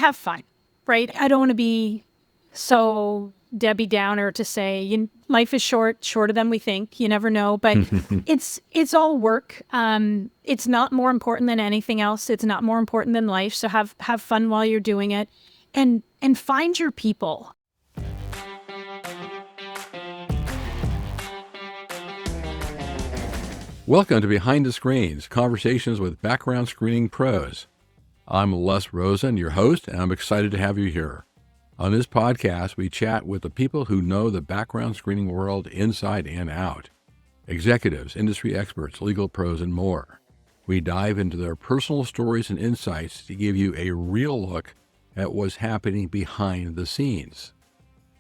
have fun, right? I don't want to be so Debbie Downer to say life is shorter than we think. You never know, but it's all work. It's not more important than anything else. It's not more important than life. So have fun while you're doing it, and find your people. Welcome to Behind the Screens, conversations with background screening pros. I'm Les Rosen, your host, and I'm excited to have you here. On this podcast, we chat with the people who know the background screening world inside and out. Executives, industry experts, legal pros, and more. We dive into their personal stories and insights to give you a real look at what's happening behind the scenes.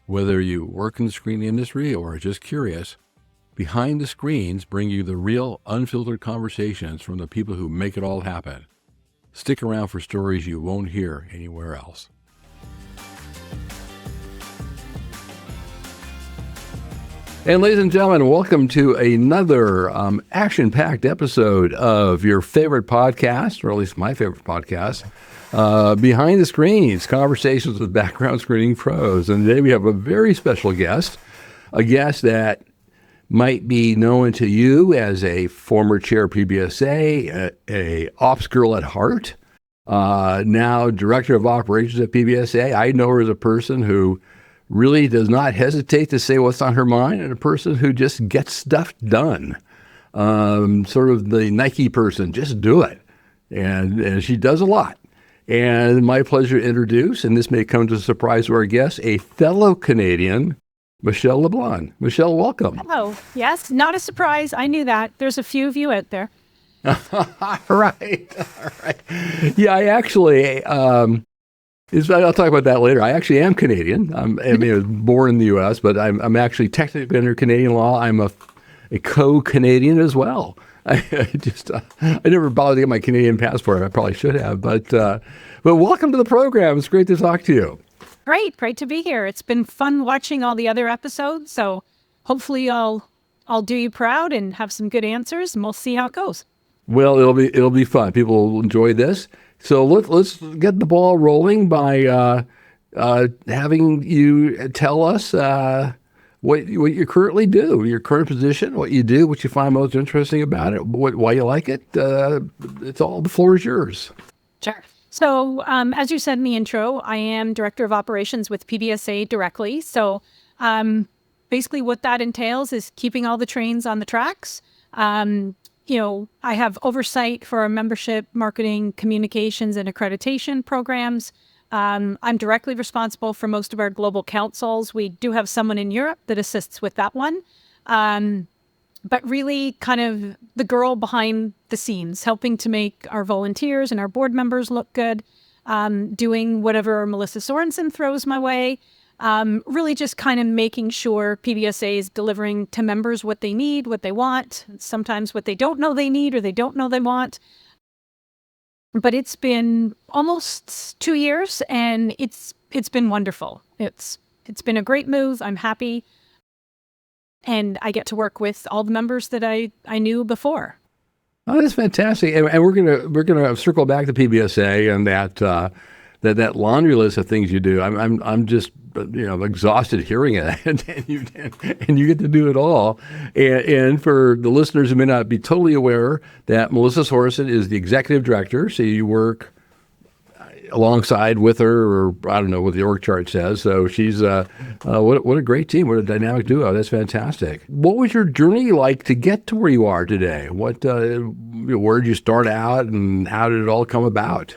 Whether you work in the screening industry or are just curious, Behind the Screens bring you the real, unfiltered conversations from the people who make it all happen. Stick around for stories you won't hear anywhere else. And ladies and gentlemen, welcome to another action-packed episode of your favorite podcast, or at least my favorite podcast, Behind the Screens, conversations with background screening pros. And today we have a very special guest, a guest that might be known to you as a former chair of PBSA, a ops girl at heart, now director of operations at PBSA. I know her as a person who really does not hesitate to say what's on her mind, and a person who just gets stuff done. Sort of the Nike person, just do it. And she does a lot. And my pleasure to introduce, and this may come as a surprise to our guest, a fellow Canadian, Michelle Leblond. Michelle, welcome. Oh, yes. Not a surprise. I knew that. There's a few of you out there. Right. Yeah, I actually, I'll talk about that later. I actually am Canadian. I was born in the U.S., but I'm actually technically under Canadian law. I'm a co-Canadian as well. I never bothered to get my Canadian passport. I probably should have, but welcome to the program. It's great to talk to you. Great to be here. It's been fun watching all the other episodes, so hopefully I'll do you proud and have some good answers, and we'll see how it goes. Well, it'll be fun. People will enjoy this. So let's get the ball rolling by having you tell us what you currently do, your current position, what you do, what you find most interesting about it, why you like it. It's all, the floor is yours. Sure. So as you said in the intro, I am Director of Operations with PBSA directly. So basically what that entails is keeping all the trains on the tracks. I have oversight for our membership, marketing, communications, and accreditation programs. I'm directly responsible for most of our global councils. We do have someone in Europe that assists with that one. But really kind of the girl behind the scenes, helping to make our volunteers and our board members look good, doing whatever Melissa Sorensen throws my way, really just kind of making sure PBSA is delivering to members what they need, what they want, sometimes what they don't know they need or they don't know they want. But it's been almost 2 years, and it's been wonderful. It's been a great move. I'm happy. And I get to work with all the members that I knew before. Oh, that's fantastic. And we're gonna circle back to PBSA and that laundry list of things you do. I'm just exhausted hearing it, and you get to do it all. And for the listeners who may not be totally aware, that Melissa Sorensen is the executive director, so you work alongside with her, or I don't know what the org chart says. So she's what a great team, what a dynamic duo. That's fantastic. What was your journey like to get to where you are today? Where did you start out, and how did it all come about?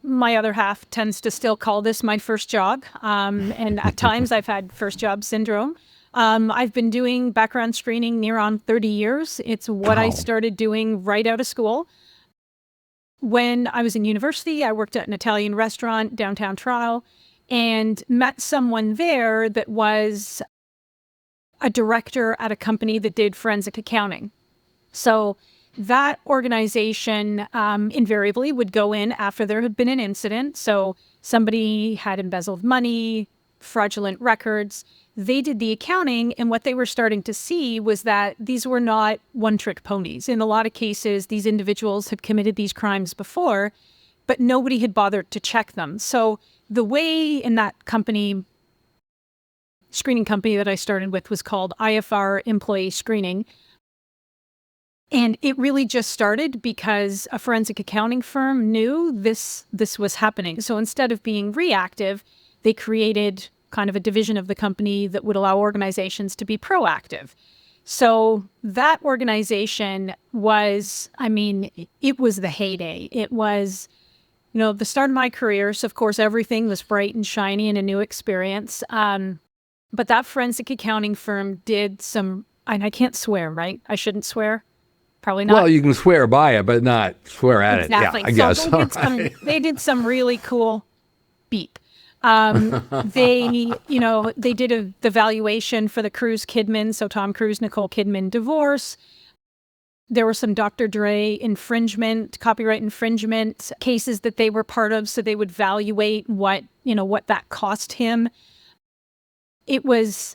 My other half tends to still call this my first job. And at times I've had first job syndrome. I've been doing background screening near on 30 years. It's what I started doing right out of school. When I was in university, I worked at an Italian restaurant downtown Toronto and met someone there that was a director at a company that did forensic accounting. So that organization invariably would go in after there had been an incident. So somebody had embezzled money, fraudulent records. They did the accounting, and what they were starting to see was that these were not one-trick ponies. In a lot of cases, these individuals had committed these crimes before, but nobody had bothered to check them. So the way in that company, screening company that I started with, was called IFR Employee Screening. And it really just started because a forensic accounting firm knew this was happening. So instead of being reactive, they created kind of a division of the company that would allow organizations to be proactive. So that organization was, I mean, it was the heyday. It was, the start of my career. So of course, everything was bright and shiny and a new experience. But that forensic accounting firm did some, and I can't swear, right? I shouldn't swear. Probably not. Well, you can swear by it, but not swear at exactly. it. Yeah, I so guess. they did some really cool beep. They did the valuation for the Cruise Kidman, so Tom Cruise, Nicole Kidman divorce. There were some Dr. Dre copyright infringement cases that they were part of, so they would valuate what that cost him. It was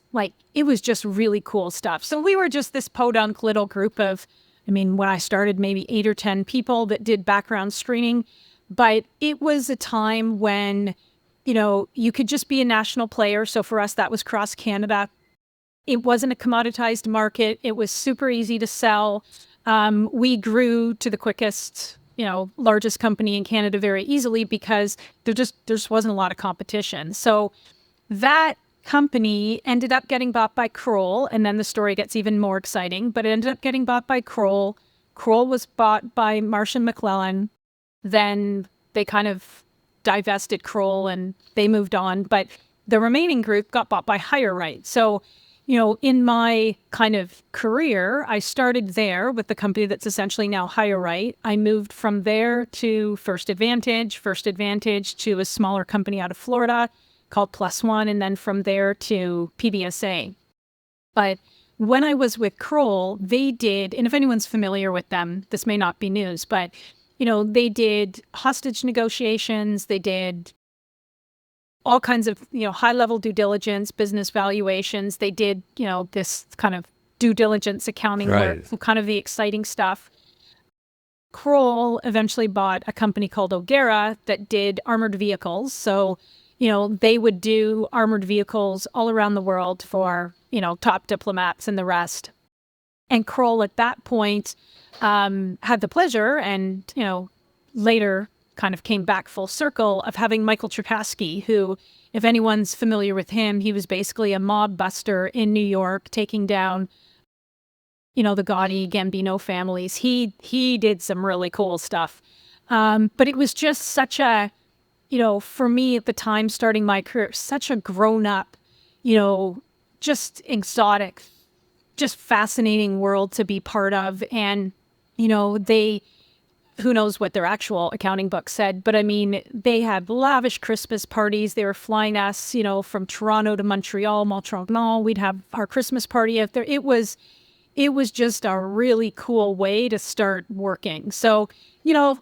just really cool stuff. So we were just this podunk little group of, when I started, maybe 8 or 10 people that did background screening. But it was a time when, you could just be a national player. So for us, that was cross Canada. It wasn't a commoditized market. It was super easy to sell. We grew to the quickest, largest company in Canada very easily because there just wasn't a lot of competition. So that company ended up getting bought by Kroll, and then the story gets even more exciting, but it ended up getting bought by Kroll. Kroll was bought by Marsh & McLennan. Then they kind of divested Kroll and they moved on, but the remaining group got bought by HireRight. So, in my kind of career, I started there with the company that's essentially now HireRight. I moved from there to First Advantage to a smaller company out of Florida called Plus One, and then from there to PBSA. But when I was with Kroll, they did, and if anyone's familiar with them, this may not be news, but, they did hostage negotiations, they did all kinds of, high-level due diligence, business valuations. They did, this kind of due diligence accounting work, kind of the exciting stuff. Kroll eventually bought a company called O'Gara that did armored vehicles. So, they would do armored vehicles all around the world for, top diplomats and the rest. And Kroll at that point had the pleasure and, later kind of came back full circle of having Michael Trapasky, who, if anyone's familiar with him, he was basically a mob buster in New York, taking down, the Gotti, Gambino families. He did some really cool stuff. But it was just such a, for me at the time, starting my career, such a grown-up, just exotic, just fascinating world to be part of. And, who knows what their actual accounting book said, but they had lavish Christmas parties. They were flying us, from Toronto to Montreal. We'd have our Christmas party out there. It was just a really cool way to start working. So,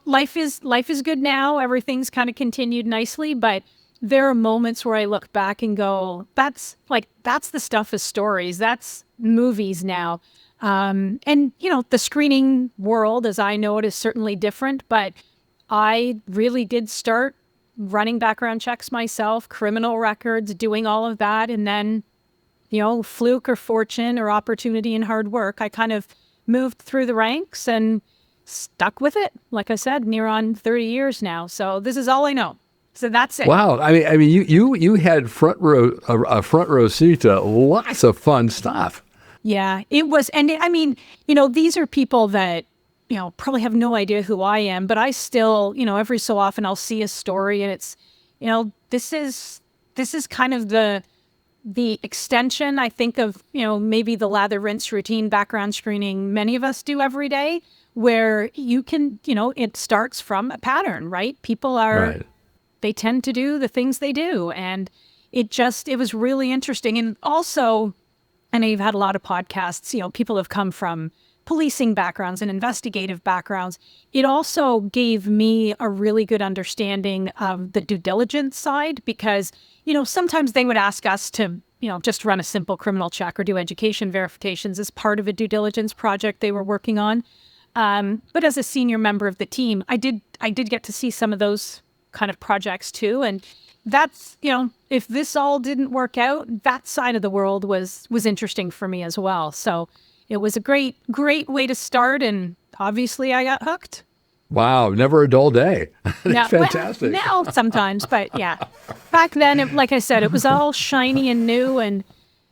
life is good now. Everything's kind of continued nicely, but there are moments where I look back and go, that's the stuff of stories. That's movies now. And, the screening world, as I know it, is certainly different, but I really did start running background checks myself, criminal records, doing all of that. And then, fluke or fortune or opportunity and hard work, I kind of moved through the ranks and stuck with it. Like I said, near on 30 years now. So this is all I know. So that's it. Wow. You had a front row seat to lots of fun stuff. Yeah, it was. And these are people that, probably have no idea who I am, but I still, every so often I'll see a story and it's, this is kind of the extension, I think, of, maybe the lather, rinse routine background screening many of us do every day, where you can, it starts from a pattern, right? People are, they tend to do the things they do. And it was really interesting. And also, I know you've had a lot of podcasts, people have come from policing backgrounds and investigative backgrounds. It also gave me a really good understanding of the due diligence side because, sometimes they would ask us to, just run a simple criminal check or do education verifications as part of a due diligence project they were working on. But as a senior member of the team, I did get to see some of those kind of projects too. And that's, if this all didn't work out, that side of the world was interesting for me as well. So it was a great way to start. And obviously I got hooked. Wow, never a dull day. That's Now, fantastic. now sometimes, but yeah, back then, like I said, it was all shiny and new, and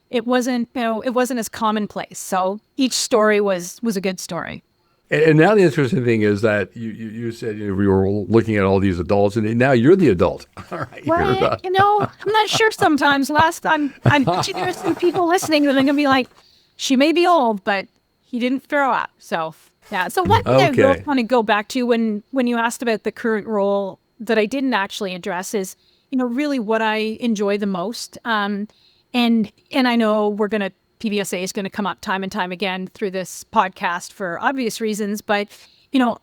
it wasn't as commonplace. So each story was a good story. And now the interesting thing is that you said we were looking at all these adults, and now you're the adult. All right. Well, I'm not sure sometimes. Last time, I bet you there's some people listening that are going to be like, she may be old, but he didn't throw up. So, yeah. So one thing I want to go back to when you asked about the current role that I didn't actually address is, really what I enjoy the most. And I know PBSA is going to come up time and time again through this podcast for obvious reasons, but,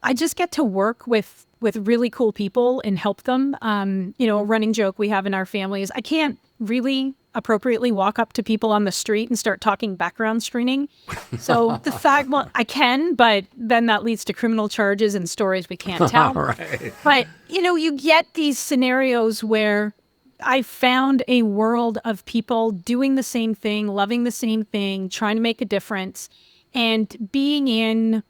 I just get to work with really cool people and help them. A running joke we have in our family is I can't really appropriately walk up to people on the street and start talking background screening. So I can, but then that leads to criminal charges and stories we can't tell. Right. But, you get these scenarios where I found a world of people doing the same thing, loving the same thing, trying to make a difference, and being in,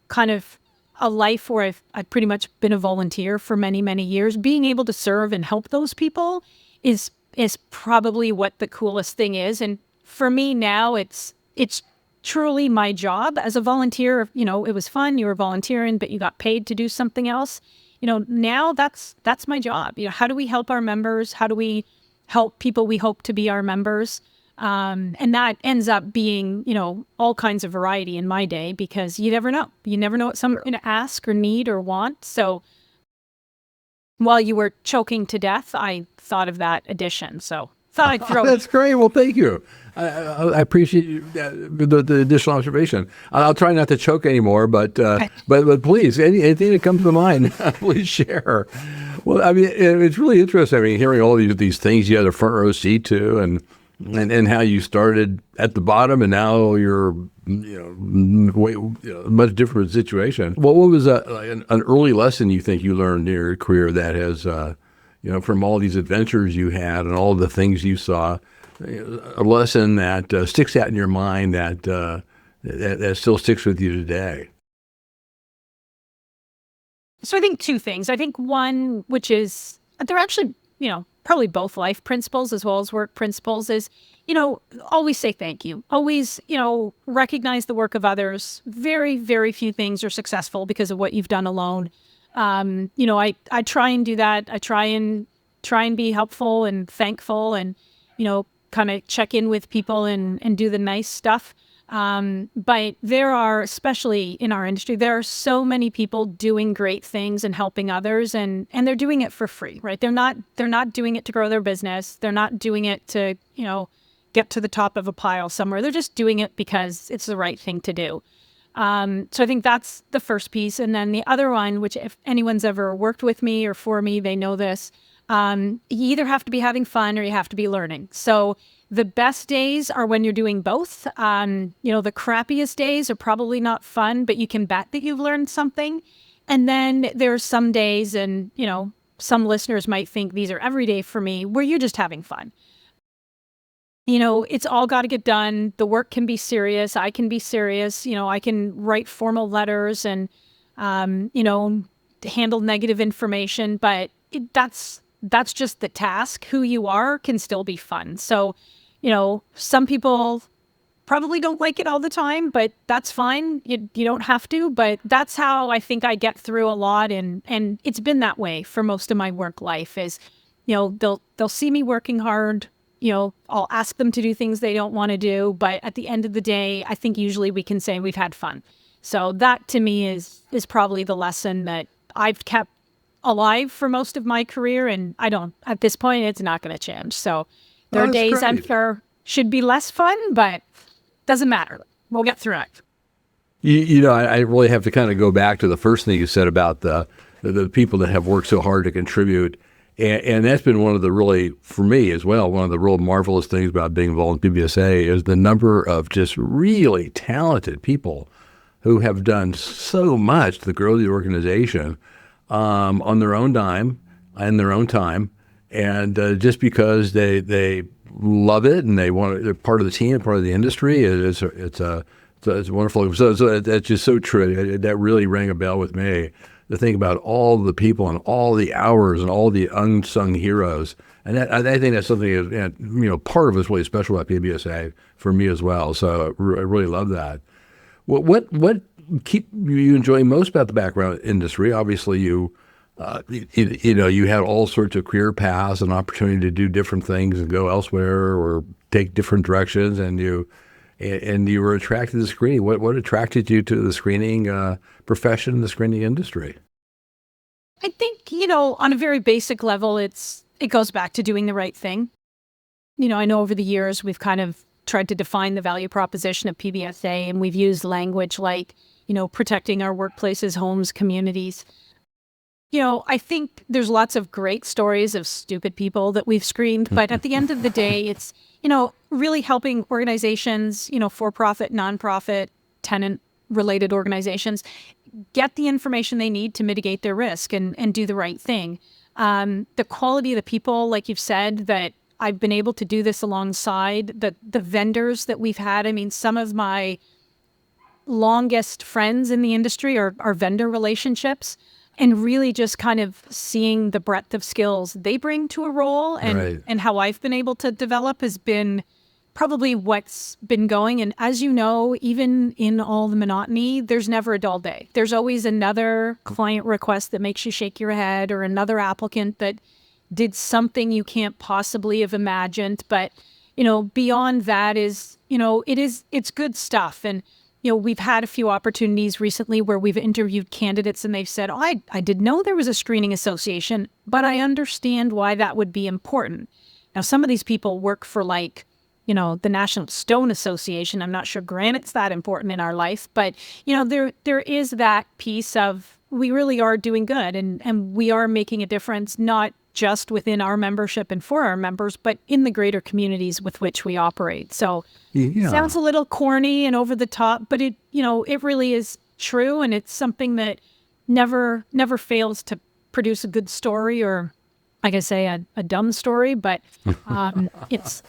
kind of a life where I've pretty much been a volunteer for many, many years. Being able to serve and help those people is probably what the coolest thing is. And for me now, it's truly my job as a volunteer. It was fun. You were volunteering, but you got paid to do something else. Now that's my job. How do we help our members? How do we help people we hope to be our members? And that ends up being, all kinds of variety in my day, because you never know. You never know what someone's going to ask or need or want. So while you were choking to death, I thought of that addition. So thought I'd throw That's great. Well, thank you. I appreciate the additional observation. I'll try not to choke anymore, but please, anything that comes to mind, please share. Well, I mean, it's really interesting. I mean, hearing all these things you had a front row seat to, and how you started at the bottom, and now you're much different situation. What was an early lesson you think you learned in your career that has from all these adventures you had and all the things you saw, a lesson that sticks out in your mind that still sticks with you today? So I think two things. I think one, which is, they're actually, probably both life principles as well as work principles, is, always say thank you. Always, recognize the work of others. Very, very few things are successful because of what you've done alone. I try and do that. I try and be helpful and thankful and, kind of check in with people and do the nice stuff. But there are, especially in our industry, there are so many people doing great things and helping others, and they're doing it for free, right? They're not doing it to grow their business. They're not doing it to, get to the top of a pile somewhere. They're just doing it because it's the right thing to do. So I think that's the first piece. And then the other one, which if anyone's ever worked with me or for me, they know this. You either have to be having fun or you have to be learning. So the best days are when you're doing both. The crappiest days are probably not fun, but you can bet that you've learned something. And then there are some days, and, some listeners might think these are every day for me, where you're just having fun. It's all got to get done. The work can be serious. I can be serious. I can write formal letters and, handle negative information, but that's just the task. Who you are can still be fun. So, some people probably don't like it all the time, but that's fine. You don't have to, but that's how I think I get through a lot. And it's been that way for most of my work life is, they'll see me working hard. I'll ask them to do things they don't want to do. But at the end of the day, I think usually we can say we've had fun. So that to me is probably the lesson that I've kept alive for most of my career. And at this point, it's not going to change. So there are days I'm sure should be less fun, but doesn't matter. We'll get through it. I really have to kind of go back to the first thing you said about the people that have worked so hard to contribute. And that's been one of the really, for me as well, one of the real marvelous things about being involved in PBSA is the number of just really talented people who have done so much to grow the organization on their own dime and their own time, and just because they love it and they're part of the team, part of the industry. It's wonderful. So that's just so true. That really rang a bell with me. To think about all the people and all the hours and all the unsung heroes, and I think that's something that, part of it's really special about PBSA for me as well. So I really love that. What keep you enjoying most about the background industry? Obviously, you had all sorts of career paths and opportunity to do different things and go elsewhere or take different directions, and you were attracted to the screening. What attracted you to the screening profession, the screening industry? I think, on a very basic level, it goes back to doing the right thing. I know over the years we've kind of tried to define the value proposition of PBSA, and we've used language like, protecting our workplaces, homes, communities. I think there's lots of great stories of stupid people that we've screened, but at the end of the day, it's, really helping organizations, for-profit, nonprofit, tenant-related organizations get the information they need to mitigate their risk and do the right thing. The quality of the people, like you've said, that I've been able to do this alongside the vendors that we've had. I mean, some of my longest friends in the industry are vendor relationships, and really just kind of seeing the breadth of skills they bring to a role and how I've been able to develop has been probably what's been going. And as you know, even in all the monotony, there's never a dull day. There's always another client request that makes you shake your head, or another applicant that did something you can't possibly have imagined. But, beyond that is, it's good stuff. And, we've had a few opportunities recently where we've interviewed candidates and they've said, I didn't know there was a screening association, but I understand why that would be important. Now, some of these people work for the National Stone Association. I'm not sure granite's that important in our life, but, there is that piece of we really are doing good and we are making a difference, not just within our membership and for our members, but in the greater communities with which we operate. So sounds a little corny and over the top, but it really is true. And it's something that never fails to produce a good story, or like I say, a dumb story, but it's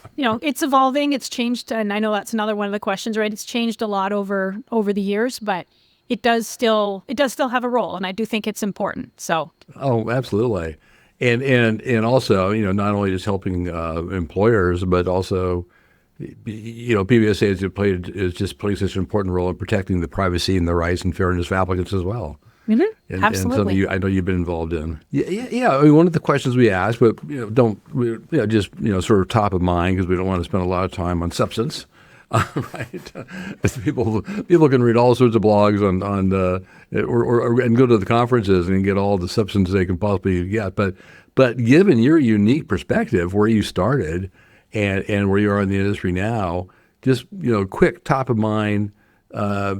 evolving, it's changed. And I know that's another one of the questions, right? It's changed a lot over the years, but it does still have a role. And I do think it's important. So. Oh, absolutely. And also, not only just helping employers, but also, PBSA is just playing such an important role in protecting the privacy and the rights and fairness of applicants as well. Mm-hmm. And Absolutely. something I know you've been involved in. Yeah. I mean, one of the questions we ask, but just sort of top of mind, because we don't want to spend a lot of time on substance. Right. People can read all sorts of blogs on and go to the conferences and get all the substance they can possibly get. But given your unique perspective, where you started and where you are in the industry now, just quick top of mind,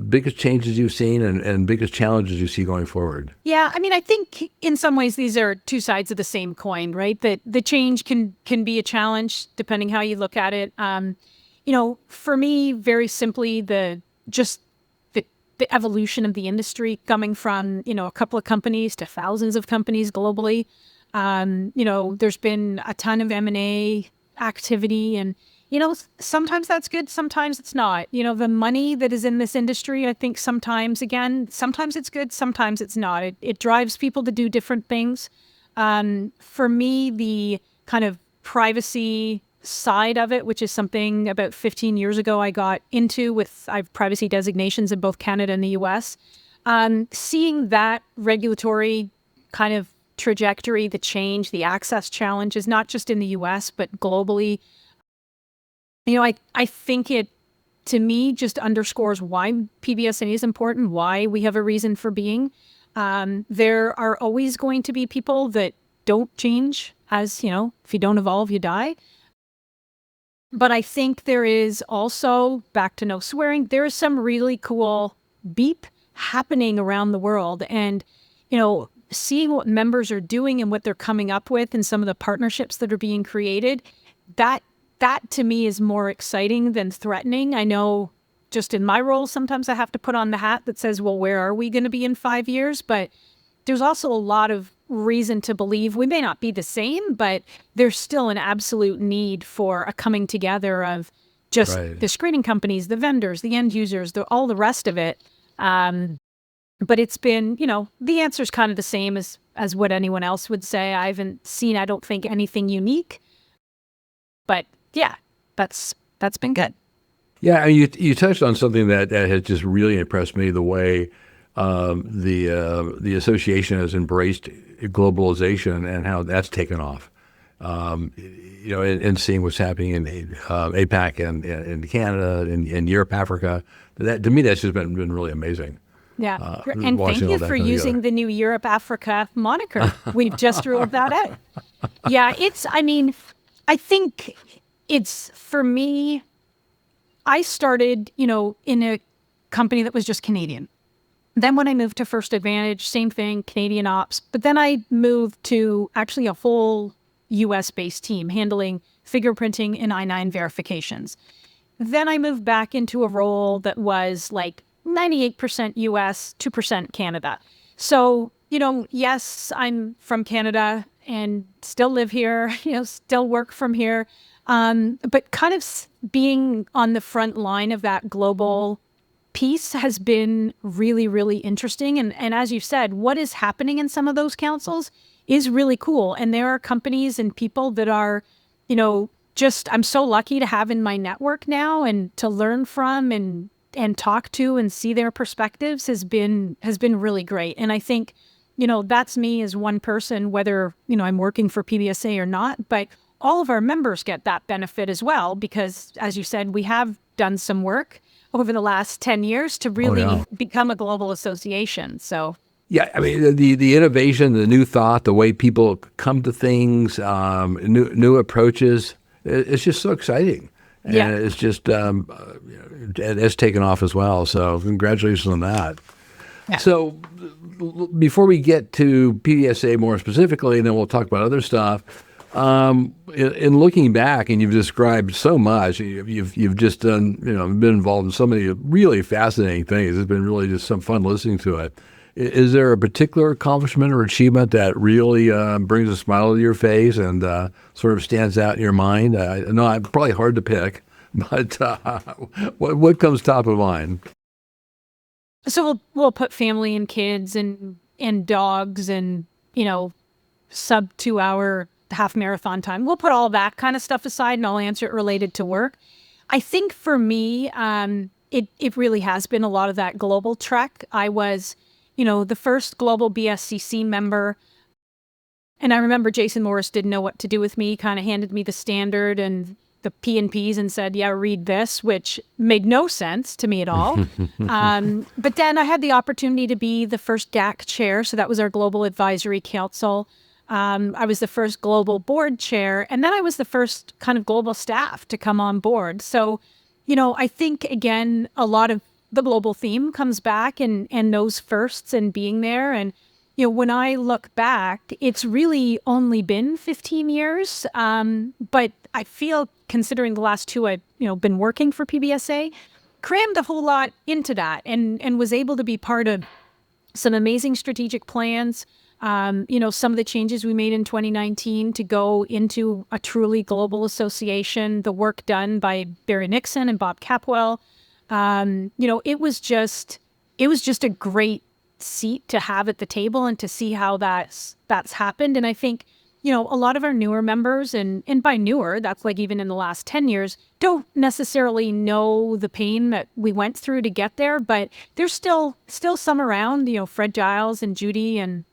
biggest changes you've seen and biggest challenges you see going forward. Yeah, I mean, I think in some ways these are two sides of the same coin, right? That the change can be a challenge depending how you look at it. For me, very simply, the evolution of the industry coming from, a couple of companies to thousands of companies globally. There's been a ton of M&A activity, and, sometimes that's good, sometimes it's not. The money that is in this industry, I think sometimes it's good, sometimes it's not. It drives people to do different things. For me, the kind of privacy side of it, which is something about 15 years ago I got into I have privacy designations in both Canada and the US. Seeing that regulatory kind of trajectory, the change, the access challenges, not just in the US, but globally, I think it, to me, just underscores why PBSA is important, why we have a reason for being. There are always going to be people that don't change, as, if you don't evolve, you die. But I think there is also, back to no swearing, there is some really cool beep happening around the world. And, seeing what members are doing and what they're coming up with and some of the partnerships that are being created, that to me is more exciting than threatening. I know just in my role, sometimes I have to put on the hat that says, well, where are we going to be in 5 years? But there's also a lot of reason to believe we may not be the same, but there's still an absolute need for a coming together of just Right. the screening companies, the vendors, the end users, all the rest of it. But it's been, the answer's kind of the same as what anyone else would say. I haven't seen, I don't think, anything unique. But yeah, that's been good. Yeah, I mean, you touched on something that has just really impressed me, the way the association has embraced globalization and how that's taken off. And seeing what's happening in APAC and in Canada and Europe, Africa, that to me that's just been really amazing. Yeah, and thank watching all you that for come using together. the new Europe Africa moniker. We've just ruled that out. Yeah, I think it's, for me, I started, in a company that was just Canadian. Then when I moved to First Advantage, same thing, Canadian ops. But then I moved to actually a whole US-based team handling fingerprinting and I-9 verifications. Then I moved back into a role that was like 98% US, 2% Canada. So, yes, I'm from Canada and still live here, still work from here. But kind of being on the front line of that global piece has been really, really interesting. And as you said, what is happening in some of those councils is really cool. And there are companies and people that are, I'm so lucky to have in my network now and to learn from and talk to and see their perspectives has been really great. And I think, that's me as one person, whether, I'm working for PBSA or not, but all of our members get that benefit as well, because as you said, we have done some work over the last 10 years to really become a global association. So Yeah, I mean the innovation, the new thought, the way people come to things, new approaches. It's just so exciting, and Yeah. it's just it's taken off as well. So congratulations on that. Yeah. So before we get to PBSA more specifically, and then we'll talk about other stuff. In looking back, and you've described so much, you've just done, been involved in so many really fascinating things. It's been really just some fun listening to it. Is there a particular accomplishment or achievement that really brings a smile to your face and sort of stands out in your mind? I know it's probably hard to pick, but what comes top of mind? So we'll put family and kids and dogs and, sub 2 hour half marathon time. We'll put all that kind of stuff aside and I'll answer it related to work. I think for me, it really has been a lot of that global trek. I was, the first global BSCC member. And I remember Jason Morris didn't know what to do with me, kind of handed me the standard and the P&Ps and said, yeah, read this, which made no sense to me at all. But then I had the opportunity to be the first GAC chair. So that was our Global Advisory Council. I was the first global board chair, and then I was the first kind of global staff to come on board. So, I think, again, a lot of the global theme comes back and those firsts and being there. And, when I look back, it's really only been 15 years. But I feel, considering the last two I've, been working for PBSA, crammed a whole lot into that and was able to be part of some amazing strategic plans. Some of the changes we made in 2019 to go into a truly global association, the work done by Barry Nixon and Bob Capwell. It was just a great seat to have at the table and to see how that's happened. And I think, a lot of our newer members, and by newer, that's like even in the last 10 years, don't necessarily know the pain that we went through to get there, but there's still some around, Fred Giles and Judy and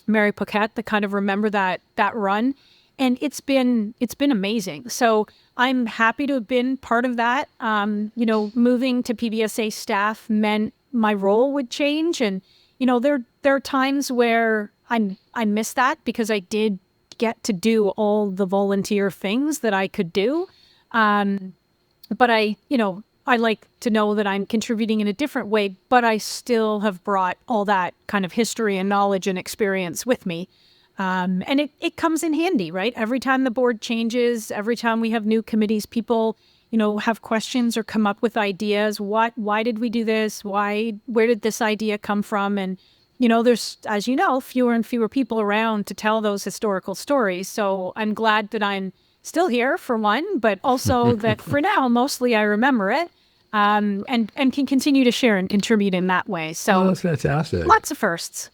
Mary Paquette that kind of remember that run. And it's been amazing. So I'm happy to have been part of that. Moving to PBSA staff meant my role would change. And, there are times where I miss that because I did get to do all the volunteer things that I could do. But I like to know that I'm contributing in a different way, but I still have brought all that kind of history and knowledge and experience with me. And it comes in handy, right? Every time the board changes, every time we have new committees, people, have questions or come up with ideas. Why did we do this? Where did this idea come from? And, there's, as you know, fewer and fewer people around to tell those historical stories. So I'm glad that I'm still here, for one, but also that for now, mostly I remember it, and can continue to share and contribute in that way. So that's fantastic. Lots of firsts.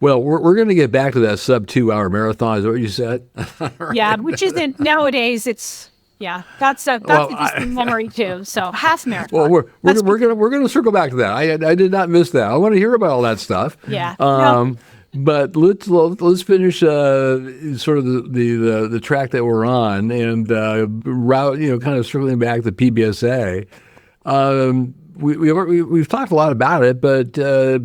Well, we're going to get back to that sub 2-hour marathon. Is that what you said? Yeah, which isn't nowadays. That's a distant memory too. So half marathon. Well, we're going to circle back to that. I did not miss that. I want to hear about all that stuff. Yeah. But let's finish sort of the track that we're on and route. Kind of circling back to PBSA. We've talked a lot about it, but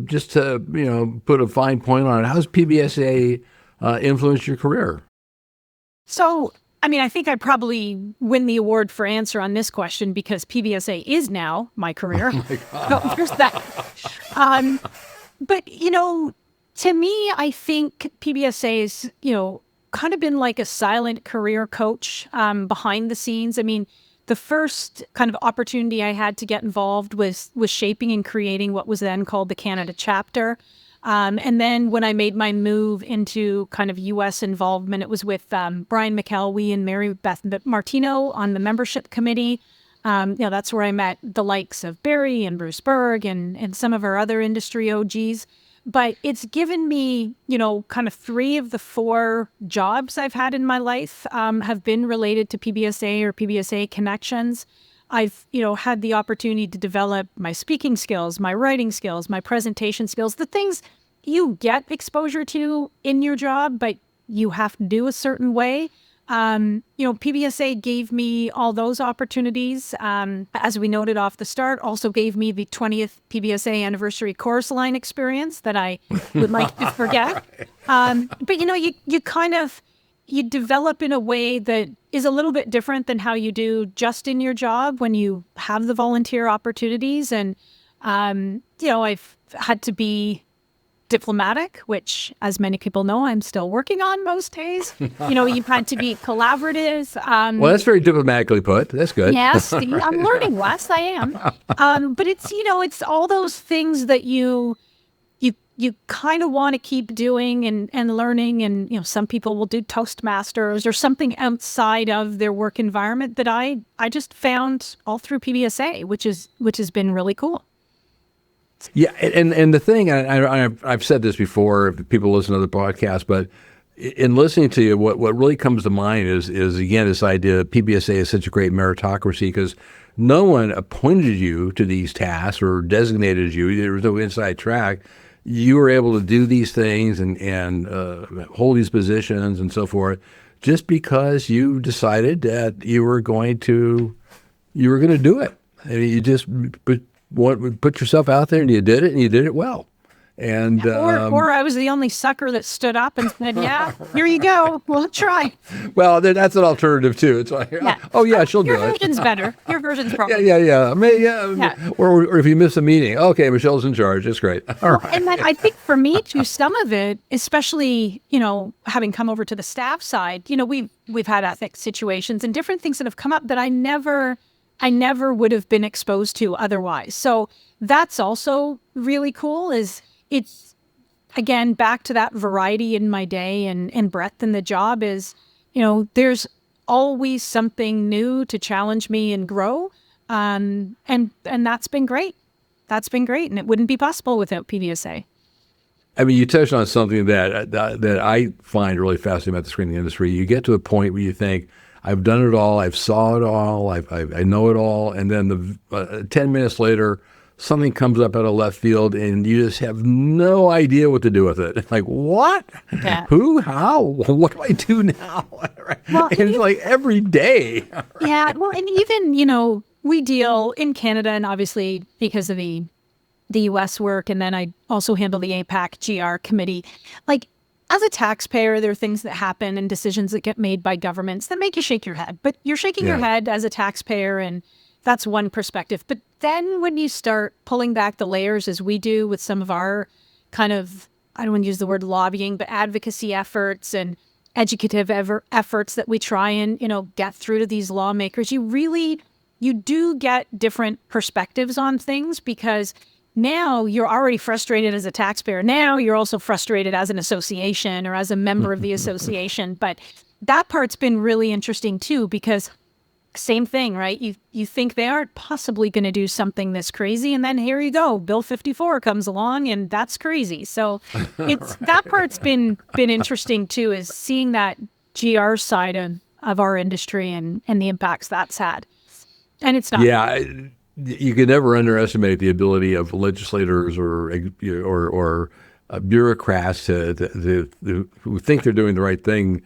just to put a fine point on it, how's PBSA influenced your career? So, I think I'd probably win the award for answer on this question because PBSA is now my career. Oh my God. So there's that. But to me, I think PBSA is kind of been like a silent career coach behind the scenes. The first kind of opportunity I had to get involved was shaping and creating what was then called the Canada chapter. And then when I made my move into kind of U.S. involvement, it was with Brian McElwee and Mary Beth Martino on the membership committee. That's where I met the likes of Barry and Bruce Berg and some of our other industry OGs. But it's given me, kind of 3 of the 4 jobs I've had in my life have been related to PBSA or PBSA connections. I've, had the opportunity to develop my speaking skills, my writing skills, my presentation skills, the things you get exposure to in your job, but you have to do a certain way. PBSA gave me all those opportunities. As we noted off the start, also gave me the 20th PBSA anniversary chorus line experience that I would like to forget. But you develop in a way that is a little bit different than how you do just in your job when you have the volunteer opportunities. And, I've had to be diplomatic, which, as many people know, I'm still working on most days. You've had to be collaborative. Well, that's very diplomatically put. That's good. Yes, I'm learning, Wes. I am. But it's, it's all those things that you kind of want to keep doing and learning. And, some people will do Toastmasters or something outside of their work environment that I just found all through PBSA, which has been really cool. Yeah, and the thing, I've said this before, if people listen to the podcast, but in listening to you, what really comes to mind is again, this idea that PBSA is such a great meritocracy because no one appointed you to these tasks or designated you. There was no inside track. You were able to do these things and hold these positions and so forth just because you decided that you were going to do it. You just put yourself out there and you did it well. And or I was the only sucker that stood up and said, "Yeah, here you go. We'll try." Well, that's an alternative too. It's like, oh yeah, she'll do it. Your version's better. Your version's probably yeah. Or if you miss a meeting, okay, Michelle's in charge. It's great. All right. And then I think for me too, some of it, especially having come over to the staff side, we've had ethics situations and different things that have come up that I never would have been exposed to otherwise. So that's also really cool. It's, again, back to that variety in my day and breadth in the job is, there's always something new to challenge me and grow. And that's been great. That's been great. And it wouldn't be possible without PBSA. You touched on something that I find really fascinating about the screening industry. You get to a point where you think, I've done it all, I've saw it all, I know it all, and then 10 minutes later, something comes up out of left field and you just have no idea what to do with it. It's like, what? Yeah. Who? How? What do I do now? Well, and it's like every day. Yeah. Well, and even, we deal in Canada and obviously because of the U.S. work, and then I also handle the APAC GR committee. As a taxpayer, there are things that happen and decisions that get made by governments that make you shake your head. But you're shaking your head as a taxpayer, and that's one perspective. But then when you start pulling back the layers, as we do with some of our kind of, I don't want to use the word lobbying, but advocacy efforts and educative efforts that we try and, get through to these lawmakers, you really you do get different perspectives on things, because now you're already frustrated as a taxpayer. Now you're also frustrated as an association or as a member of the association. But that part's been really interesting too, because same thing, right? You think they aren't possibly going to do something this crazy, and then here you go, Bill 54 comes along, and that's crazy. So it's that part's been interesting too, is seeing that GR side of our industry and the impacts that's had. And it's not. Yeah, you can never underestimate the ability of legislators or bureaucrats who think they're doing the right thing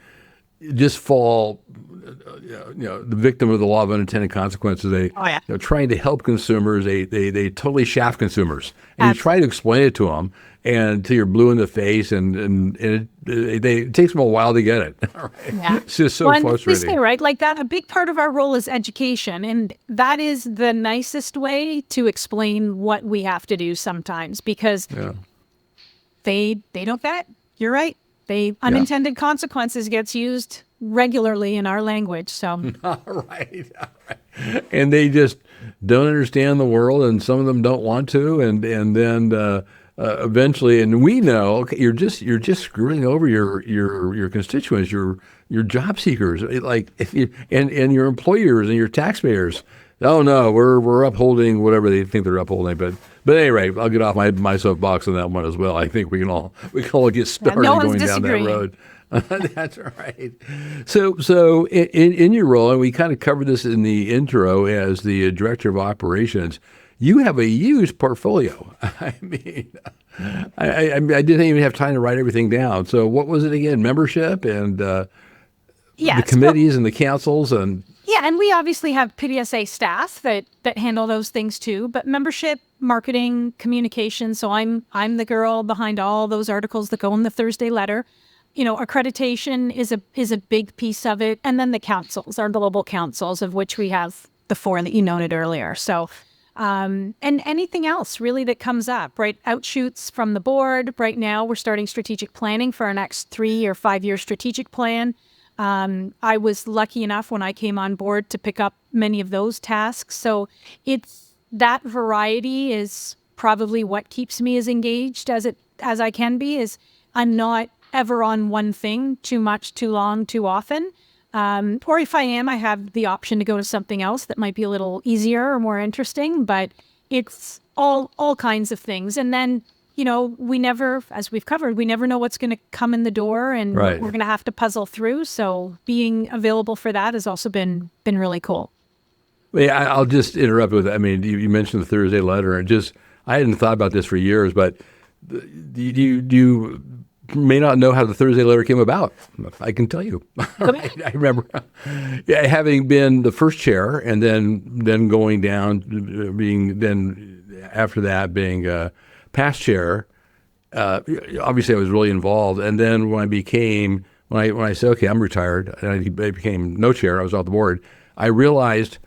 just fall, the victim of the law of unintended consequences. They, trying to help consumers, they totally shaft consumers, and you try to explain it to them, and until you're blue in the face, and it takes them a while to get it. Right? Yeah. It's just so frustrating. We say, right, like that. A big part of our role is education, and that is the nicest way to explain what we have to do sometimes, because they don't get it. You're right. Unintended consequences gets used regularly in our language. So All right. And they just don't understand the world, and some of them don't want to, and then eventually, and we know, okay, you're just screwing over your constituents, your job seekers, like if you and your employers and your taxpayers. Oh no, we're upholding whatever they think they're upholding, but at any rate, I'll get off my soapbox on that one as well. I think we can all get started going down that road. That's right. So in your role, and we kind of covered this in the intro as the director of operations, you have a huge portfolio. I mean, I didn't even have time to write everything down. So what was it again? Membership and the committees and the councils and. Yeah, and we obviously have PBSA staff that handle those things too. But membership, marketing, communication. So I'm the girl behind all those articles that go in the Thursday letter. Accreditation is a big piece of it, and then the councils, our global councils, of which we have the 4 that you noted earlier. So, and anything else really that comes up, right? Outshoots from the board. Right now, we're starting strategic planning for our next 3 or 5 year strategic plan. I was lucky enough when I came on board to pick up many of those tasks. So it's that variety is probably what keeps me as engaged as I can be. Is I'm not ever on one thing too much, too long, too often. Or if I am, I have the option to go to something else that might be a little easier or more interesting. But it's all kinds of things. And then we never, as we've covered, we never know what's going to come in the door, and we're going to have to puzzle through. So being available for that has also been really cool. Yeah, I'll just interrupt with, I mean, you mentioned the Thursday letter, and I hadn't thought about this for years, but you may not know how the Thursday letter came about. I can tell you. I remember having been the first chair, and then going down, after that being past chair. Obviously I was really involved. And then when I said, okay, I'm retired, and I became no chair, I was off the board, I realized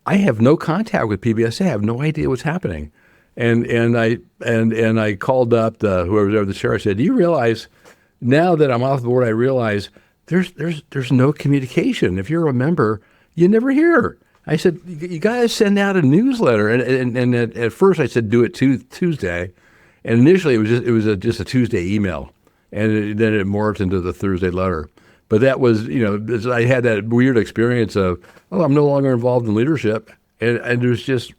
I have no contact with PBSA. I have no idea what's happening. And I called up whoever was over the chair. I said, do you realize now that I'm off the board, I realize there's no communication. If you're a member, you never hear. I said, you guys send out a newsletter. And at first I said, do it Tuesday. And initially it was just a Tuesday email, and then it morphed into the Thursday letter. But that was, I had that weird experience of, I'm no longer involved in leadership, and there's just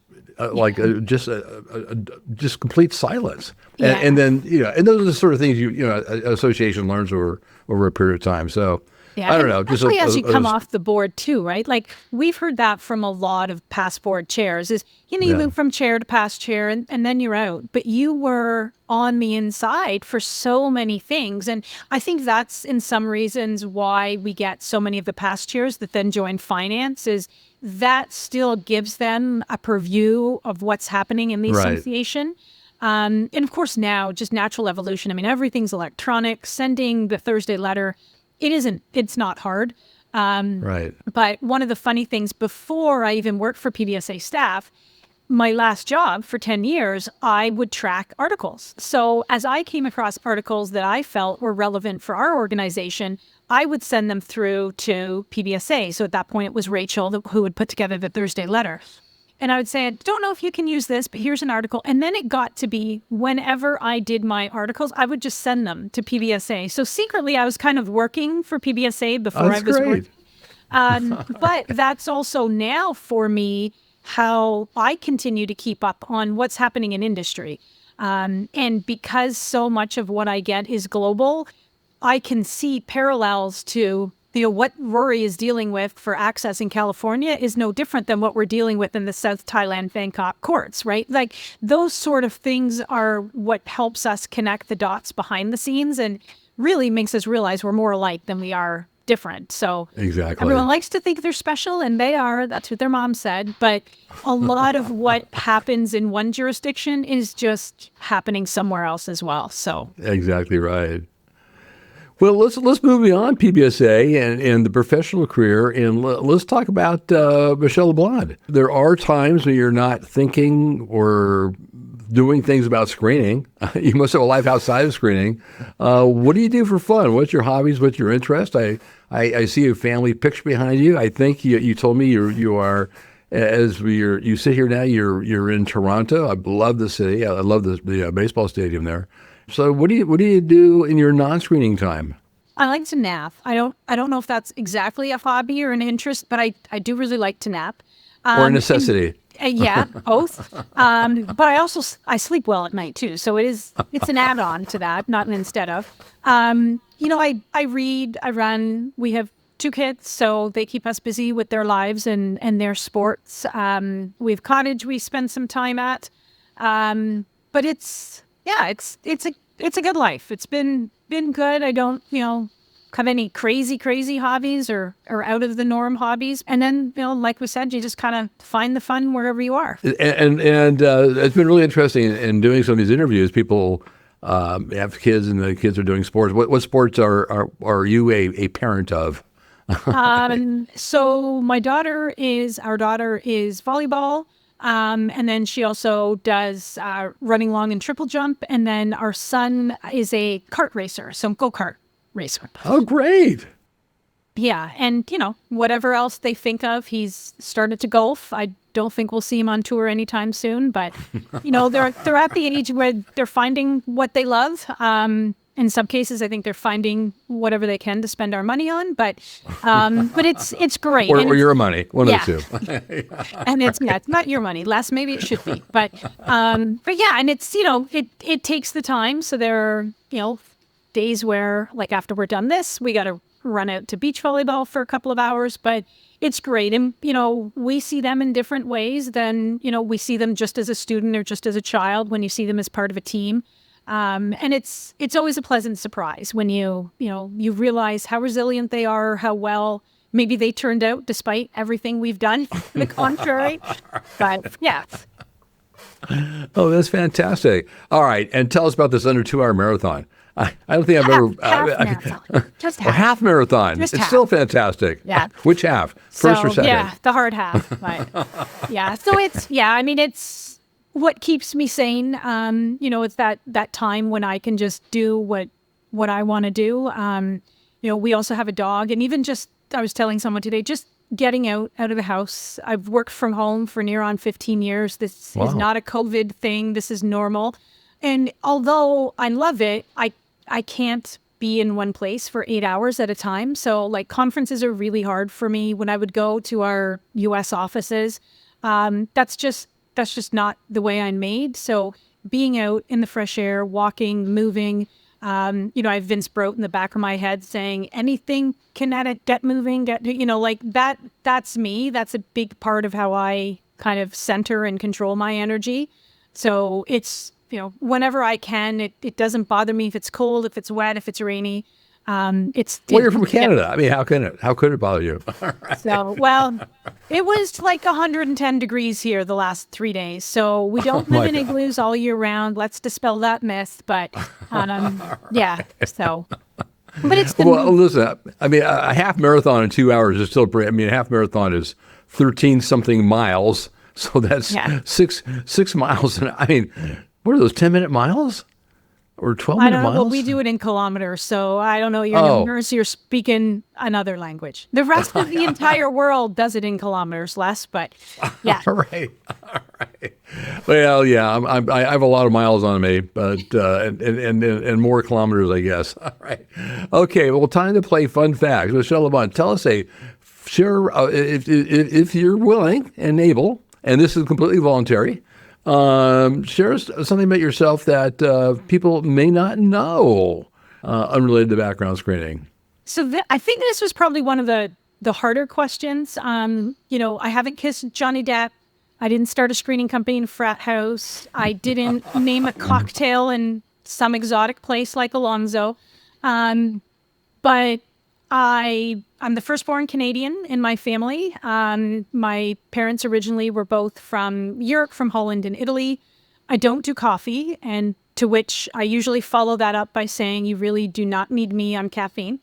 just complete silence. Yeah. And then and those are the sort of things an association learns over a period of time. So. Yeah, I don't know. Especially as you come off the board too, right? Like we've heard that from a lot of past board chairs is, you move from chair to past chair and then you're out. But you were on the inside for so many things. And I think that's in some reasons why we get so many of the past chairs that then join finance is that still gives them a purview of what's happening in the association. And of course now, just natural evolution. I mean, everything's electronic. Sending the Thursday letter, it's not hard. But one of the funny things, before I even worked for PBSA staff, my last job for 10 years, I would track articles. So as I came across articles that I felt were relevant for our organization, I would send them through to PBSA. So at that point, it was Rachel who would put together the Thursday letter. And I would say, I don't know if you can use this, but here's an article. And then it got to be whenever I did my articles, I would just send them to PBSA. So secretly, I was kind of working for PBSA before I was working. But that's also now for me how I continue to keep up on what's happening in industry. And because so much of what I get is global, I can see parallels to what Rory is dealing with for access in California is no different than what we're dealing with in the South Thailand Bangkok courts, right? Like those sort of things are what helps us connect the dots behind the scenes and really makes us realize we're more alike than we are different. So exactly. Everyone likes to think they're special, and they are. That's what their mom said. But a lot of what happens in one jurisdiction is just happening somewhere else as well. So exactly right. Well, let's move beyond PBSA and the professional career, and let's talk about Michelle Leblond. There are times when you're not thinking or doing things about screening. You must have a life outside of screening. What do you do for fun? What's your hobbies? What's your interest? I see a family picture behind you. I think you told me you are. You sit here now. You're in Toronto. I love the city. I love the baseball stadium there. So what do you do in your non-screening time? I like to nap. I don't know if that's exactly a hobby or an interest, but I do really like to nap. Or a necessity. Yeah, both. But I sleep well at night too. So it's an add-on to that, not an instead of. I read, I run. We have 2 kids, so they keep us busy with their lives and their sports. We have cottage we spend some time at. But it's a good life. It's been good. I don't, have any crazy hobbies or out of the norm hobbies. And then, like we said, you just kind of find the fun wherever you are. And it's been really interesting in doing some of these interviews. People have kids, and the kids are doing sports. What sports are you a parent of? So our daughter is volleyball. And then she also does running long and triple jump. And then our son is a kart racer, so go-kart racer. Oh, great. Yeah. And, whatever else they think of, he's started to golf. I don't think we'll see him on tour anytime soon. But, they're at the age where they're finding what they love. In some cases, I think they're finding whatever they can to spend our money on, but it's great. Or your money, one of the two. And it's not your money. Less, maybe it should be, but yeah, and it's it takes the time. So there are days where, like, after we're done this, we got to run out to beach volleyball for a couple of hours, but it's great. And we see them in different ways than we see them just as a student or just as a child. When you see them as part of a team. And it's always a pleasant surprise when you realize how resilient they are, how well maybe they turned out despite everything we've done, the contrary. But yeah. Oh, that's fantastic. All right. And tell us about this under 2-hour marathon. I don't think I've ever... marathon. Just half. A half marathon. Just it's half. Still fantastic. Yeah. Which half? First or second? Yeah, the hard half. But yeah. So it's what keeps me sane. It's that time when I can just do what I want to do. We also have a dog, and even just, I was telling someone today, just getting out of the house. I've worked from home for near on 15 years. This is not a COVID thing. This is normal. And although I love it, I can't be in one place for 8 hours at a time. So like conferences are really hard for me. When I would go to our US offices, that's just not the way I'm made. So being out in the fresh air, walking, moving, I have Vince Brote in the back of my head saying, anything kinetic, get moving, like that, that's me. That's a big part of how I kind of center and control my energy. So it's, whenever I can, it doesn't bother me if it's cold, if it's wet, if it's rainy. You're from Canada. Yeah. I mean, how could it bother you? Right. So, well, it was like 110 degrees here the last 3 days. So we don't live in igloos all year round. Let's dispel that myth. But yeah, so. But it's listen, I mean, a half marathon in 2 hours is still pretty. I mean, a half marathon is 13 something miles. So that's 6 miles. And I mean, what are those 10-minute miles? or 12 I minute don't know. Well, miles? we do it in kilometers, so I don't know your Oh. numbers. You're speaking another language. The rest of the entire world does it in kilometers less, but yeah. All right. All right. Well, yeah, I have a lot of miles on me, but and more kilometers, I guess. All right. Okay. Well, time to play fun facts. Michelle Leblond, tell us share if you're willing and able, and this is completely voluntary. Share something about yourself that people may not know, unrelated to background screening. So I think this was probably one of the harder questions. I haven't kissed Johnny Depp. I didn't start a screening company in a frat house. I didn't name a cocktail in some exotic place like Alonzo. But I'm the firstborn Canadian in my family. My parents originally were both from Europe, from Holland and Italy. I don't do coffee, and to which I usually follow that up by saying, you really do not need me on caffeine.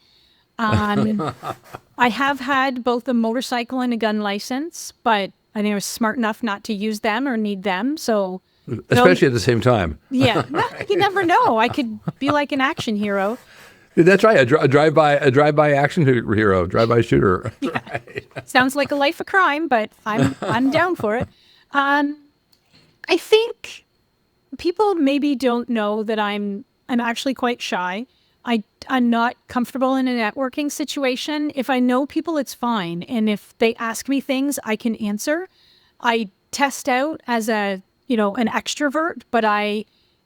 I have had both a motorcycle and a gun license, but I think I was smart enough not to use them or need them. So, Especially at the same time. yeah, you never know. I could be like an action hero. That's right. A drive-by action hero, drive-by shooter. Yeah. Right. Sounds like a life of crime, but I'm down for it. I think people maybe don't know that I'm actually quite shy. I'm not comfortable in a networking situation. If I know people, it's fine. And if they ask me things, I can answer. I test out as an extrovert, but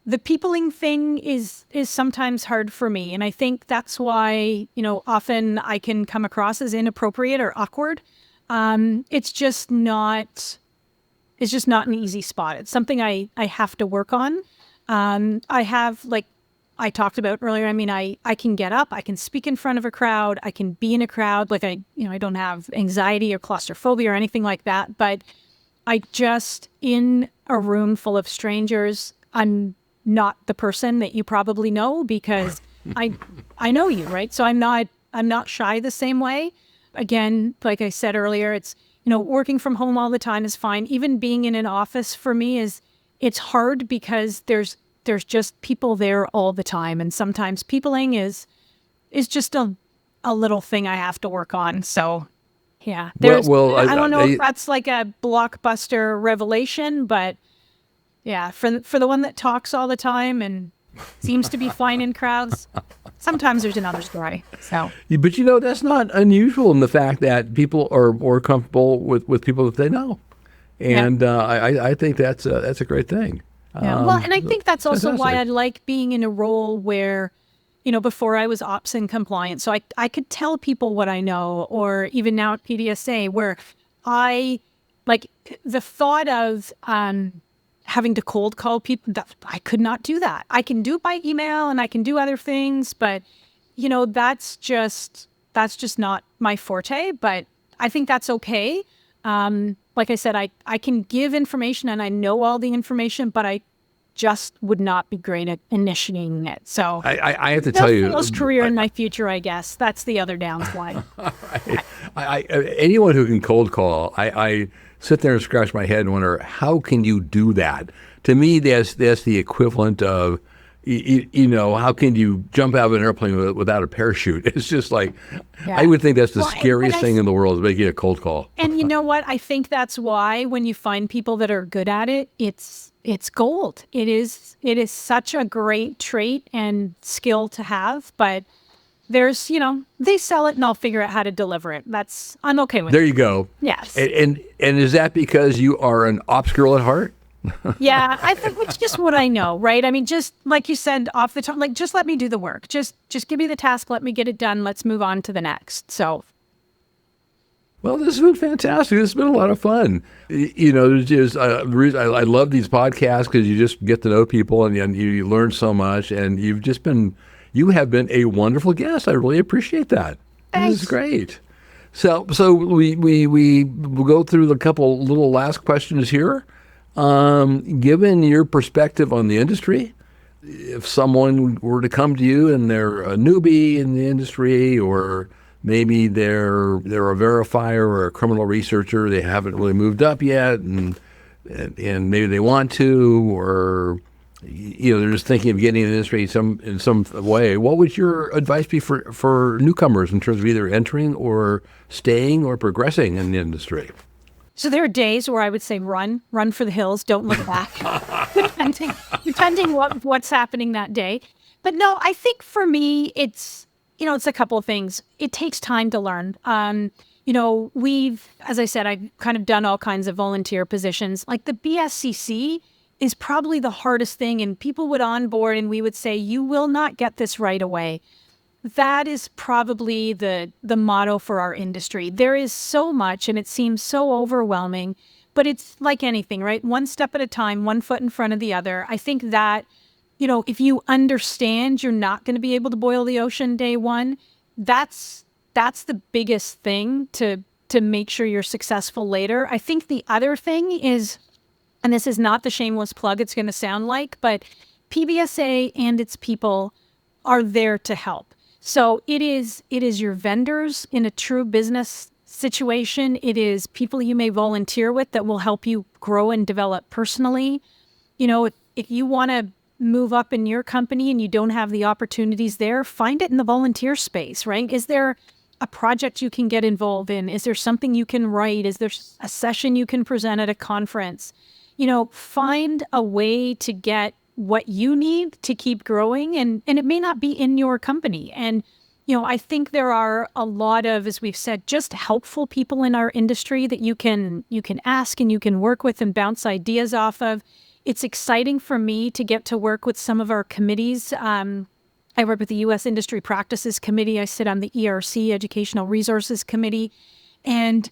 the peopling thing is sometimes hard for me. And I think that's why, often I can come across as inappropriate or awkward. It's just not an easy spot. It's something I have to work on. I have, like I talked about earlier, I can get up, I can speak in front of a crowd, I can be in a crowd. Like I don't have anxiety or claustrophobia or anything like that, but I just, in a room full of strangers, I'm not the person that you probably know because I know you, right? So I'm not shy the same way. Again, like I said earlier, it's, working from home all the time is fine. Even being in an office for me it's hard because there's just people there all the time. And sometimes peopling is just a little thing I have to work on. So yeah, I don't know if that's like a blockbuster revelation, but yeah, for the one that talks all the time and seems to be fine in crowds, sometimes there's another story. So, but that's not unusual in the fact that people are more comfortable with people that they know, and I think that's a great thing. Yeah, well, and I think that's also why I like being in a role where, before I was ops and compliance, so I could tell people what I know, or even now at PBSA, where I like the thought of having to cold call people. I could not do that. I can do it by email and I can do other things, but that's just not my forte. But I think that's okay. Like I said, I can give information and I know all the information, but I just would not be great at initiating it. So I have to tell you, sales career in my future, I guess that's the other downside. Anyone who can cold call, I sit there and scratch my head and wonder, how can you do that? To me, that's the equivalent of, how can you jump out of an airplane without a parachute? It's just like, I would think that's the scariest thing in the world is making a cold call. And you know what? I think that's why when you find people that are good at it, it's gold. It is such a great trait and skill to have, but there's, they sell it and I'll figure out how to deliver it. I'm okay with it. There you go. Yes. And is that because you are an ops girl at heart? Yeah, I think it's just what I know, right? Just like you said off the top, like just let me do the work. Just give me the task, let me get it done. Let's move on to the next. So, well, this has been fantastic. This has been a lot of fun. There's just the reason I love these podcasts because you just get to know people and you learn so much. And you have been a wonderful guest. I really appreciate that. Thanks. This is great. So we will go through a couple little last questions here. Given your perspective on the industry, if someone were to come to you and they're a newbie in the industry, or maybe they're a verifier or a criminal researcher, they haven't really moved up yet, and maybe they want to, or they're just thinking of getting in the industry in some way. What would your advice be for newcomers in terms of either entering or staying or progressing in the industry? So there are days where I would say run for the hills, don't look back, depending what's happening that day. But no, I think for me, it's a couple of things. It takes time to learn. As I said, I've kind of done all kinds of volunteer positions. Like the BSCC is probably the hardest thing, and people would onboard and we would say, you will not get this right away. That is probably the motto for our industry. There is so much and it seems so overwhelming, but it's like anything, right? One step at a time, one foot in front of the other. I think that, if you understand you're not going to be able to boil the ocean day one, that's the biggest thing to make sure you're successful later. I think the other thing is, and this is not the shameless plug it's going to sound like, but PBSA and its people are there to help. So it is your vendors in a true business situation. It is people you may volunteer with that will help you grow and develop personally. If you want to move up in your company and you don't have the opportunities there, find it in the volunteer space, right? Is there a project you can get involved in? Is there something you can write? Is there a session you can present at a conference? Find a way to get what you need to keep growing, and it may not be in your company. And, I think there are a lot of, as we've said, just helpful people in our industry that you can ask and you can work with and bounce ideas off of. It's exciting for me to get to work with some of our committees. I work with the U.S. Industry Practices Committee. I sit on the ERC, Educational Resources Committee. And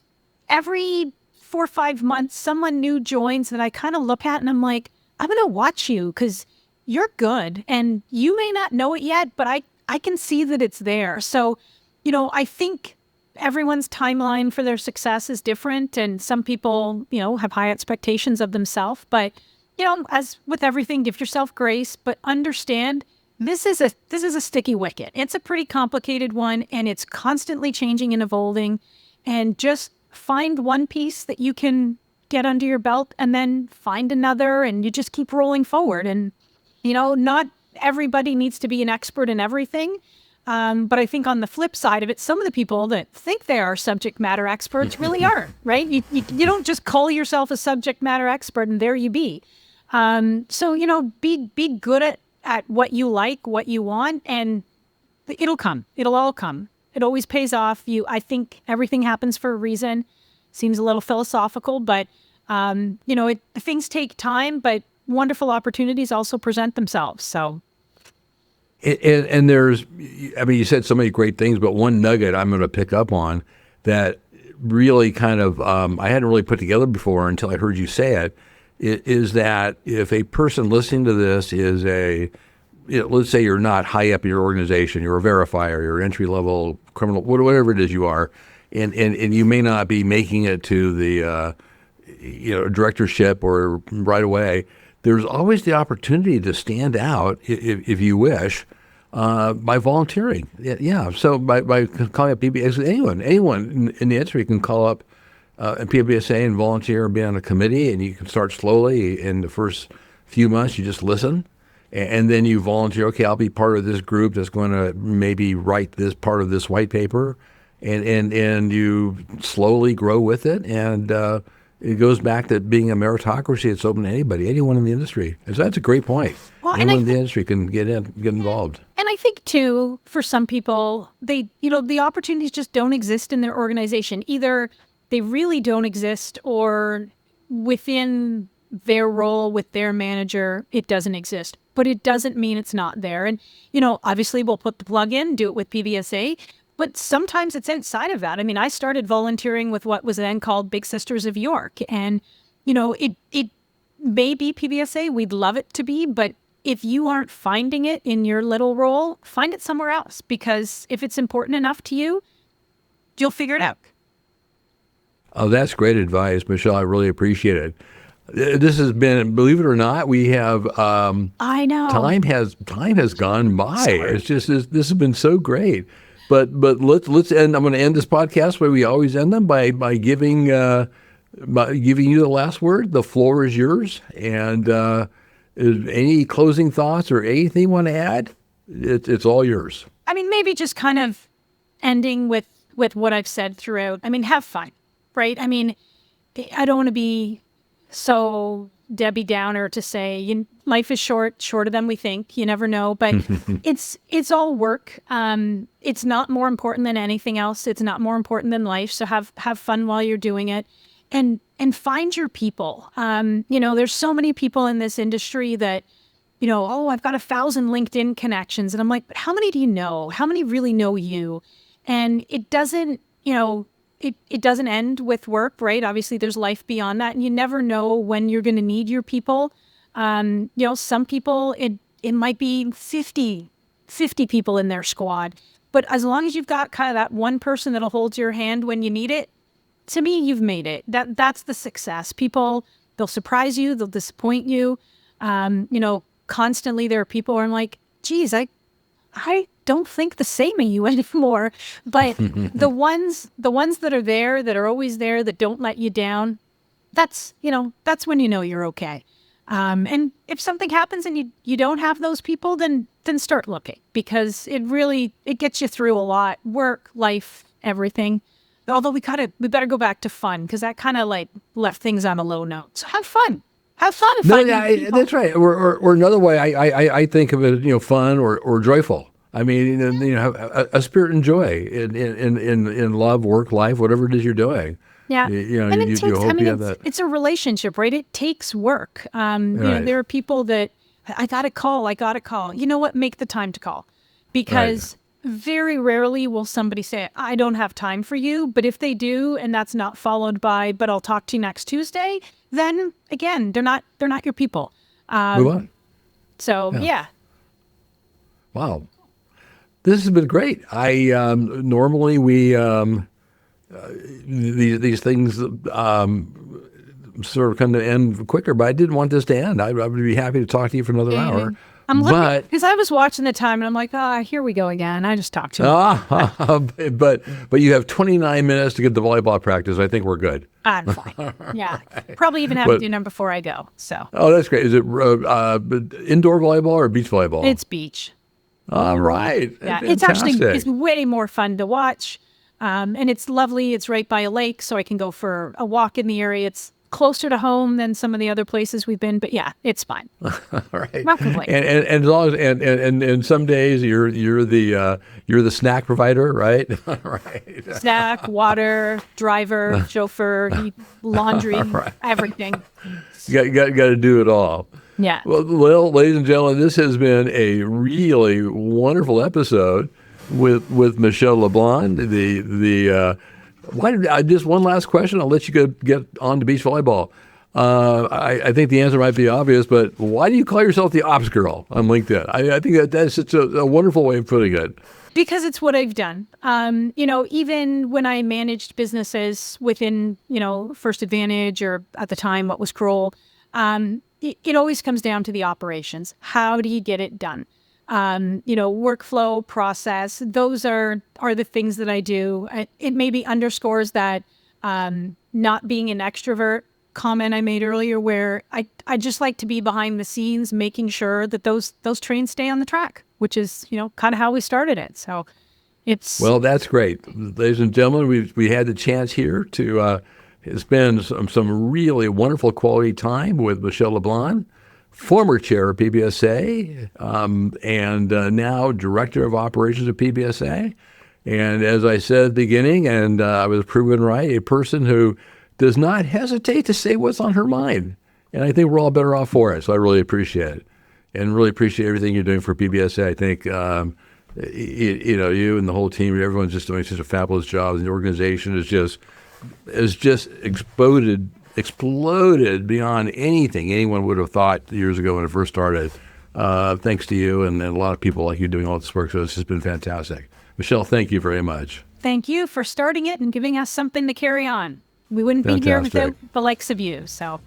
every 4 or 5 months, someone new joins that I kind of look at and I'm like, I'm going to watch you because you're good. And you may not know it yet, but I can see that it's there. So, I think everyone's timeline for their success is different. And some people, have high expectations of themselves. But, as with everything, give yourself grace, but understand this is a sticky wicket. It's a pretty complicated one, and it's constantly changing and evolving. And just find one piece that you can get under your belt and then find another, and you just keep rolling forward. And, not everybody needs to be an expert in everything. But I think on the flip side of it, some of the people that think they are subject matter experts really aren't, right? You don't just call yourself a subject matter expert and there you be. So, be good at what you like, what you want, and it'll come. It'll all come. It always pays off. I think everything happens for a reason. Seems a little philosophical, but, things take time, but wonderful opportunities also present themselves. So. And you said so many great things, but one nugget I'm going to pick up on that really kind of, I hadn't really put together before until I heard you say it, is that if a person listening to this is let's say you're not high up in your organization, you're a verifier, you're entry-level criminal, whatever it is you are, and you may not be making it to the directorship or right away, there's always the opportunity to stand out if you wish by volunteering. Yeah. So by calling up PBSA, anyone in the industry can call up a PBSA and volunteer and be on a committee, and you can start slowly. In the first few months, you just listen. And then you volunteer, okay, I'll be part of this group that's going to maybe write this part of this white paper. And you slowly grow with it. And it goes back to being a meritocracy. It's open to anyone in the industry. And so that's a great point. Well, anyone in the industry can get involved. And I think, too, for some people, the opportunities just don't exist in their organization. Either they really don't exist, or within their role with their manager, it doesn't exist. But it doesn't mean it's not there. And, obviously we'll put the plug in, do it with PBSA, but sometimes it's outside of that. I mean, I started volunteering with what was then called Big Sisters of York. And, it may be PBSA, we'd love it to be, but if you aren't finding it in your little role, find it somewhere else, because if it's important enough to you, you'll figure it out. Oh, that's great advice, Michelle. I really appreciate it. This has been, believe it or not, we have. I know. Time has gone by. Sorry. It's just this has been so great. But let's end. I'm going to end this podcast where we always end them by giving you the last word. The floor is yours, and Any closing thoughts or anything you want to add? It's all yours. I mean, maybe just kind of ending with what I've said throughout. I mean, have fun, right? I mean, I don't want to be so Debbie Downer to say life is shorter than we think. You never know, but it's all work. It's not more important than anything else. It's not more important than life. So have fun while you're doing it, and find your people. There's so many people in this industry that, oh, I've got 1,000 LinkedIn connections, and I'm like, but how many do you know? How many really know you? And it doesn't, it doesn't end with work, right? Obviously, there's life beyond that, and you never know when you're going to need your people. Some people, it might be 50 people in their squad, but as long as you've got kind of that one person that'll hold your hand when you need it, to me, you've made it. That's the success. People, they'll surprise you, they'll disappoint you. Constantly there are people where I'm like, geez, I don't think the same of you anymore. But the ones that are there, that are always there, that don't let you down, that's when you're okay. And if something happens and you don't have those people, then start looking, because it gets you through a lot. Work, life, everything. Although we better go back to fun, because that kind of like left things on a low note. So have fun. Have fun. No, yeah, that's right. Or another way I think of it, fun or joyful. I mean, have a spirit and joy in love, work, life, whatever it is you're doing. Yeah. And it takes, it's a relationship, right? It takes work. Right. There are people that I got to call. You know what? Make the time to call, because very rarely will somebody say, I don't have time for you. But if they do, and that's not followed by, but I'll talk to you next Tuesday, then again, they're not your people. Move on. So yeah. Wow. This has been great. I normally we these things sort of come to end quicker, but I didn't want this to end. I would be happy to talk to you for another hour. I'm looking, because I was watching the time, and I'm like, here we go again. I just talked to him. But you have 29 minutes to get the volleyball practice. I think we're good. I'm fine. Yeah. Probably even have to do them before I go. So. Oh, that's great. Is it indoor volleyball or beach volleyball? It's beach. All right. Yeah. Fantastic. It's way more fun to watch. And it's lovely. It's right by a lake, so I can go for a walk in the area. It's closer to home than some of the other places we've been, but yeah, it's fine. All right. Not complaining. And as long as and some days you're the snack provider, right? Right. Snack, water, driver, chauffeur, laundry, everything. You got to do it all. Yeah. Well, ladies and gentlemen, this has been a really wonderful episode with Michelle Leblond. Just one last question. I'll let you get on to beach volleyball. I think the answer might be obvious, but why do you call yourself the ops girl on LinkedIn? I think that's such a wonderful way of putting it. Because it's what I've done. Even when I managed businesses within, First Advantage, or at the time what was Kroll, it always comes down to the operations. How do you get it done? Workflow, process, those are the things that I do. It maybe underscores that not being an extrovert comment I made earlier, where I just like to be behind the scenes, making sure that those trains stay on the track, which is, kind of how we started it. So well, that's great. Ladies and gentlemen, we had the chance here to spend some really wonderful quality time with Michelle Leblond, former chair of PBSA, and now director of operations at PBSA. And as I said at the beginning, and I was proven right, a person who does not hesitate to say what's on her mind. And I think we're all better off for it. So I really appreciate it, and really appreciate everything you're doing for PBSA. I think, you and the whole team, everyone's just doing such a fabulous job. And the organization is just exploded beyond anything anyone would have thought years ago when it first started, thanks to you and a lot of people like you doing all this work. So it's just been fantastic. Michelle, thank you very much. Thank you for starting it and giving us something to carry on. We wouldn't be here without the likes of you. So,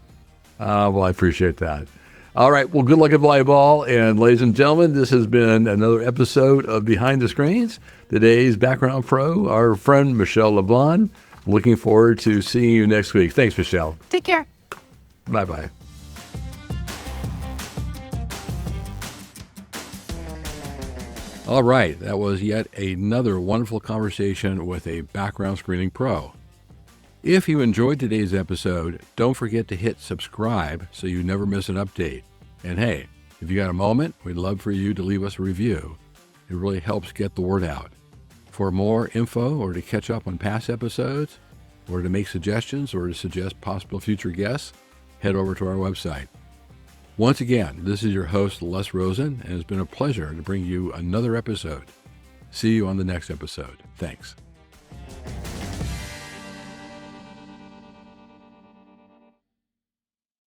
well, I appreciate that. All right. Well, good luck at volleyball. And ladies and gentlemen, this has been another episode of Behind the Screens. Today's background pro, our friend Michelle Leblond. Looking forward to seeing you next week. Thanks, Michelle. Take care. Bye-bye. All right, that was yet another wonderful conversation with a background screening pro. If you enjoyed today's episode, don't forget to hit subscribe so you never miss an update. And hey, if you got a moment, we'd love for you to leave us a review. It really helps get the word out. For more info or to catch up on past episodes, or to make suggestions or to suggest possible future guests, head over to our website. Once again, this is your host, Les Rosen, and it's been a pleasure to bring you another episode. See you on the next episode. Thanks.